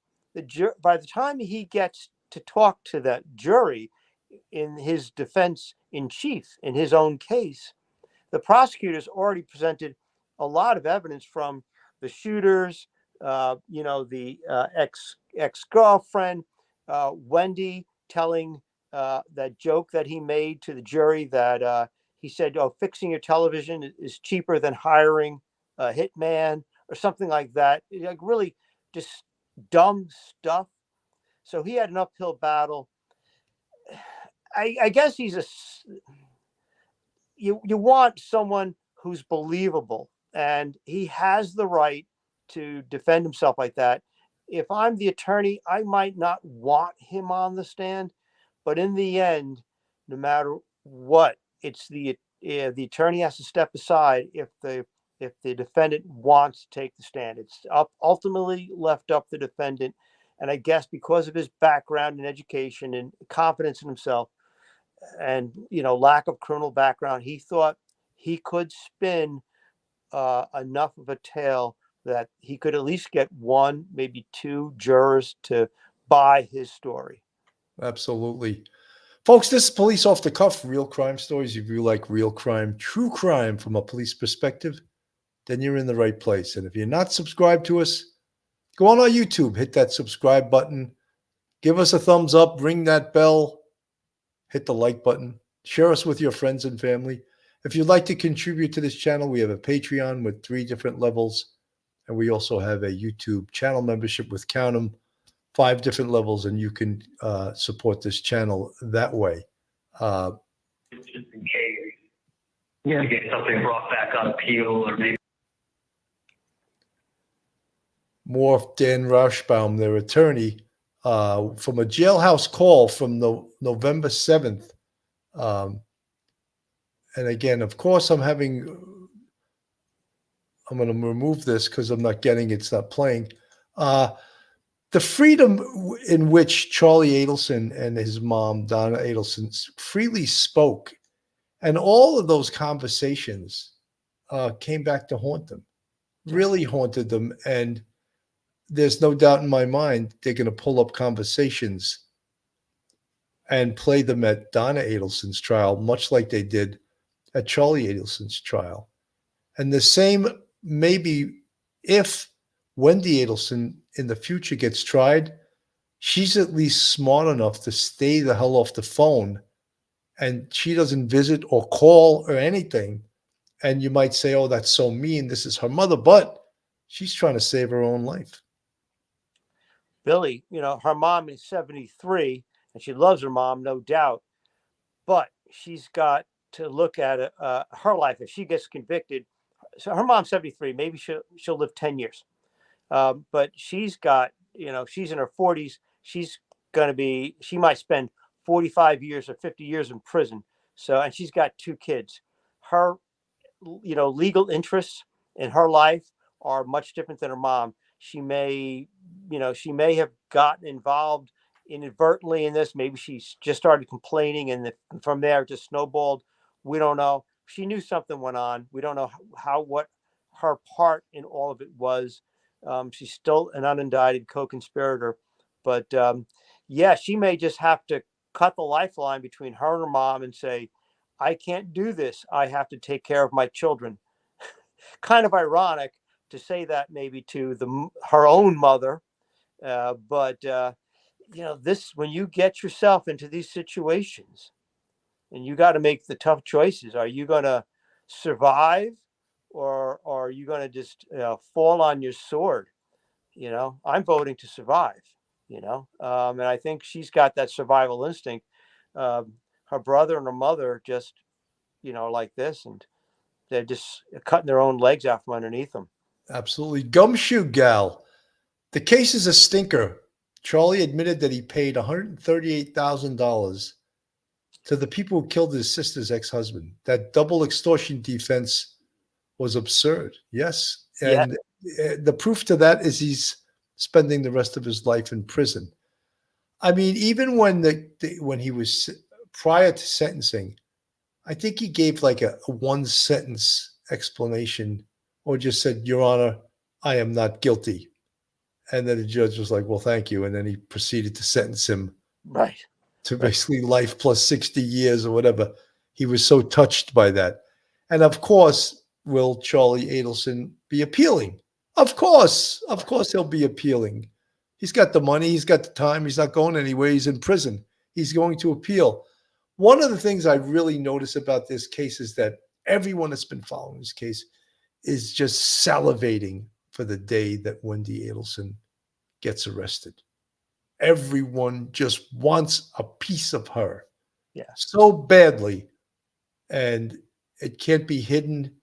by the time he gets to talk to that jury in his defense in chief in his own case, the prosecutors already presented a lot of evidence from the shooters, the ex-girlfriend, Wendy telling that joke that he made to the jury that he said, "Oh, fixing your television is cheaper than hiring a hitman," or something like that. Like really just dumb stuff. So he had an uphill battle. I guess you want someone who's believable, and he has the right to defend himself like that. If I'm the attorney, I might not want him on the stand, but in the end, no matter what, it's the attorney has to step aside if the defendant wants to take the stand. It's ultimately left up the defendant, and I guess because of his background and education and confidence in himself, and lack of criminal background, he thought he could spin enough of a tale that he could at least get one, maybe two jurors to buy his story. Absolutely. Folks, this is Police Off the Cuff, real crime stories. If you like real crime, true crime from a police perspective, then you're in the right place. And if you're not subscribed to us, go on our YouTube, hit that subscribe button, give us a thumbs up, ring that bell, hit the like button, share us with your friends and family. If you'd like to contribute to this channel, we have a Patreon with 3 different levels, and we also have a YouTube channel membership with, count 'em, 5 different levels, and you can support this channel that way. Just in case. To get something brought back on appeal, or maybe. More Dan Rashbaum, their attorney, from a jailhouse call from November 7th. And again, of course, I'm going to remove this because I'm not getting it's not playing. The freedom in which Charlie Adelson and his mom, Donna Adelson, freely spoke, and all of those conversations came back to haunt them, really haunted them. And there's no doubt in my mind they're going to pull up conversations and play them at Donna Adelson's trial, much like they did at Charlie Adelson's trial. And the same, maybe if Wendy Adelson in the future gets tried, she's at least smart enough to stay the hell off the phone, and she doesn't visit or call or anything. And you might say, oh, that's so mean, this is her mother, but she's trying to save her own life. Billy, her mom is 73, and she loves her mom, no doubt, but she's got to look at her life. If she gets convicted, so her mom's 73, maybe she'll live 10 years. But she's got, she's in her 40s. She might spend 45 years or 50 years in prison. So, and she's got 2 kids. Her, legal interests in her life are much different than her mom. She may have gotten involved inadvertently in this. Maybe she's just started complaining, and from there it just snowballed. We don't know. She knew something went on. We don't know what her part in all of it was. She's still an unindicted co-conspirator, but she may just have to cut the lifeline between her and her mom and say, I can't do this. I have to take care of my children. Kind of ironic to say that maybe to her own mother. But when you get yourself into these situations and you got to make the tough choices, are you going to survive, or are you going to just fall on your sword? I'm voting to survive, and I think she's got that survival instinct. Her brother and her mother just, like this, and they're just cutting their own legs out from underneath them. Absolutely. Gumshoe Gal. The case is a stinker. Charlie admitted that he paid $138,000 to the people who killed his sister's ex-husband. That double extortion defense was absurd. Yes. Yeah. And the proof to that is he's spending the rest of his life in prison. I mean, even when when he was prior to sentencing, I think he gave like a one sentence explanation or just said, "Your Honor, I am not guilty." And then the judge was like, "Well, thank you." And then he proceeded to sentence him Right. to basically life plus 60 years or whatever. He was so touched by that. And of course, will Charlie Adelson be appealing? Of course he'll be appealing. He's got the money, he's got the time, he's not going anywhere, he's in prison. He's going to appeal. One of the things I really notice about this case is that everyone that's been following this case is just salivating for the day that Wendy Adelson gets arrested. Everyone just wants a piece of her so badly. And it can't be hidden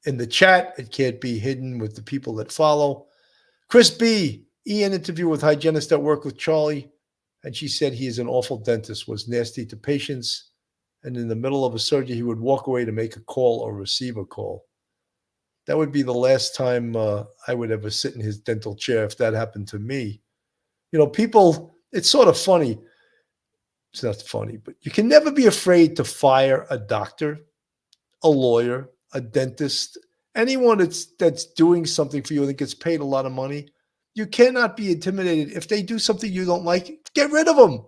in the chat. It can't be hidden with the people that follow. Chris B., Ian interview with hygienist that worked with Charlie. And she said he is an awful dentist, was nasty to patients. And in the middle of a surgery, he would walk away to make a call or receive a call. That would be the last time I would ever sit in his dental chair if that happened to me. You know, people, it's sort of funny. It's not funny, but you can never be afraid to fire a doctor, a lawyer, a dentist, anyone that's doing something for you and gets paid a lot of money. You cannot be intimidated. If they do something you don't like, get rid of them.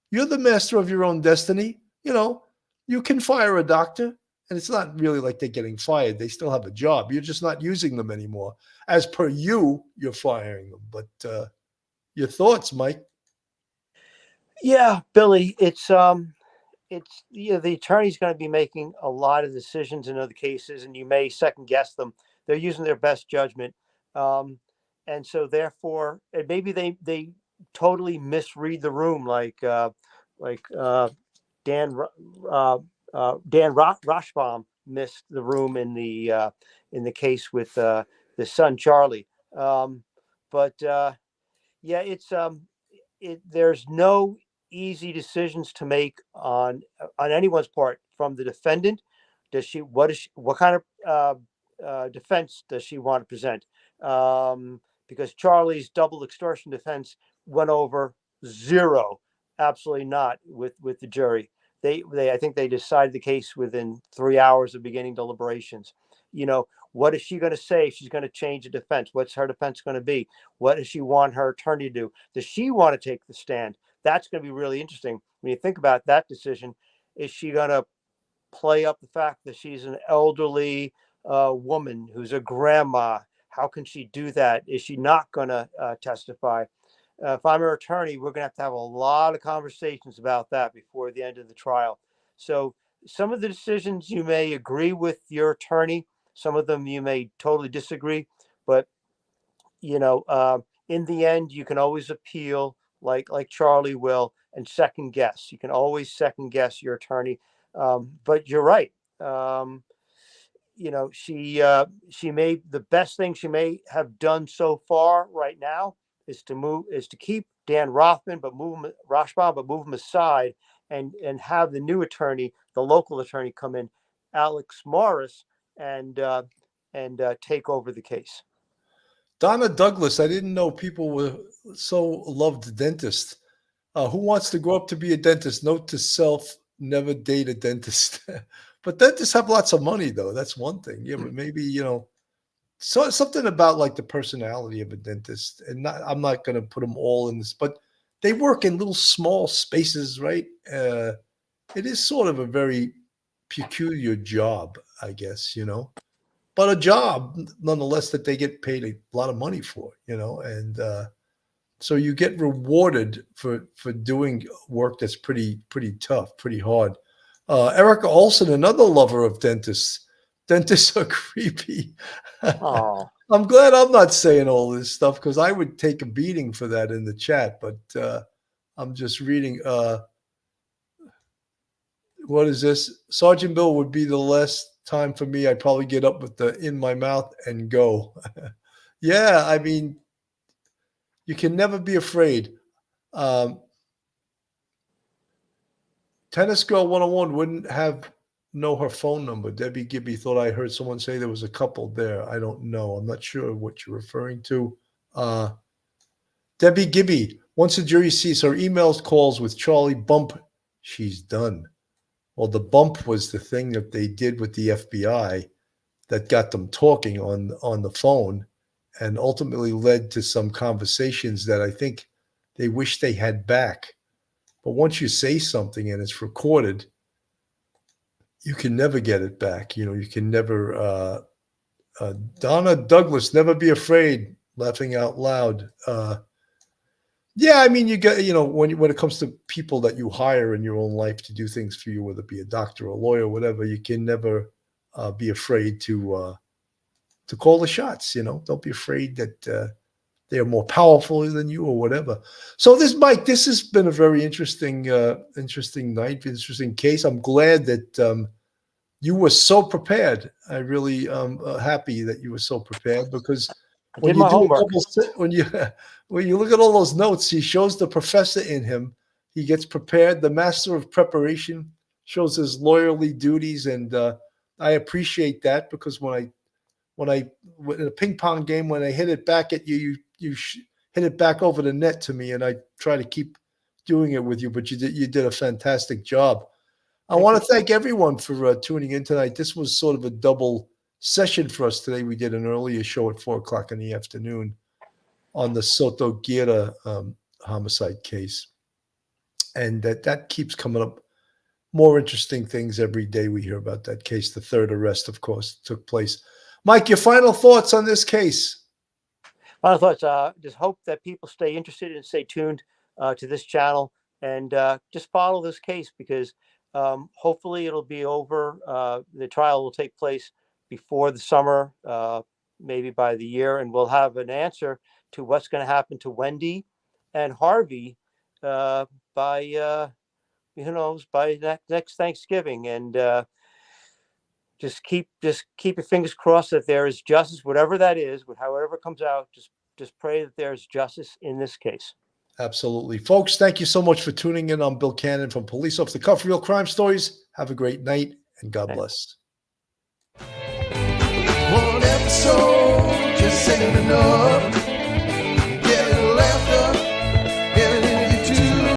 You're the master of your own destiny. You know, you can fire a doctor, and it's not really like they're getting fired. They still have a job. You're just not using them anymore. As per you, you're firing them. But your thoughts, Mike? Yeah, Billy, it's the attorney's going to be making a lot of decisions in other cases, and you may second guess them. They're using their best judgment, and so therefore, and maybe they totally misread the room, like Dan Rashbaum missed the room in the case with the son Charlie. There's no easy decisions to make on anyone's part from the defendant. What kind of defense does she want to present? Because Charlie's double extortion defense went over zero, absolutely not with the jury. I think they decided the case within 3 hours of beginning deliberations. You know, what is she going to say? She's going to change the defense. What's her defense going to be? What does she want her attorney to do? Does she want to take the stand? That's going to be really interesting when you think about that decision. Is she going to play up the fact that she's an elderly woman who's a grandma? How can she do that? Is she not going to testify? If I'm her attorney, we're going to have a lot of conversations about that before the end of the trial. So some of the decisions you may agree with your attorney. Some of them you may totally disagree. But, you know, in the end, you can always appeal like Charlie will and second guess. You can always second guess your attorney. But you're right. You know, she may, the best thing she may have done so far right now is to keep Dan Rashbaum, but move him aside and have the new attorney, the local attorney, come in, Alex Morris, and take over the case. Donna Douglas, I didn't know people were so loved dentists. Who wants to grow up to be a dentist? Note to self, never date a dentist. But dentists have lots of money, though. That's one thing. Yeah, but maybe, you know, so something about like the personality of a dentist. And I'm not going to put them all in this, but they work in little small spaces, right? It is sort of a very peculiar job, I guess, you know. But a job, nonetheless, that they get paid a lot of money for, you know, and so you get rewarded for doing work that's pretty tough, pretty hard. Erica Olson, another lover of dentists. Dentists are creepy. Oh, I'm glad I'm not saying all this stuff because I would take a beating for that in the chat. But I'm just reading. What is this? Sergeant Bill would be the last time for me. I'd probably get up with the in my mouth and go. Yeah, I mean, You can never be afraid. Tennis Girl 101 wouldn't know her phone number. Debbie Gibby thought I heard someone say there was a couple there. I don't know. I'm not sure what you're referring to. Debbie Gibby, once the jury sees her emails calls with Charlie Bump, she's done. Well, the bump was the thing that they did with the FBI that got them talking on the phone and ultimately led to some conversations that I think they wish they had back. But once you say something and it's recorded, you can never get it back. You know, you can never, Donna Douglas, never be afraid, laughing out loud. Yeah, I mean, you got, you know, when it comes to people that you hire in your own life to do things for you, whether it be a doctor, a lawyer, whatever, you can never be afraid to call the shots. You know, don't be afraid that they are more powerful than you or whatever. So this, Mike, this has been a very interesting night, interesting case. I'm glad that you were so prepared. I really am happy that you were so prepared, because when you when you look at all those notes, he shows the professor in him. He gets prepared. The master of preparation shows his lawyerly duties, and I appreciate that, because when in a ping pong game, when I hit it back at you, you hit it back over the net to me, and I try to keep doing it with you. But you did a fantastic job. I want to thank everyone for tuning in tonight. This was sort of a double session for us today. We did an earlier show at 4:00 in the afternoon on the Soto Guerra homicide case. And that keeps coming up. More interesting things every day we hear about that case. The third arrest, of course, took place. Mike, your final thoughts on this case? Final thoughts. Just hope that people stay interested and stay tuned to this channel, and just follow this case, because hopefully it'll be over. The trial will take place before the summer, maybe by the year, and we'll have an answer to what's going to happen to Wendy and Harvey by who knows, by next Thanksgiving. And just keep your fingers crossed that there is justice, whatever that is, however it comes out. Just pray that there's justice in this case. Absolutely. Folks, thank you so much for tuning in. I'm Bill Cannon from Police Off the Cuff Real Crime Stories. Have a great night, and God bless. One episode just ain't enough.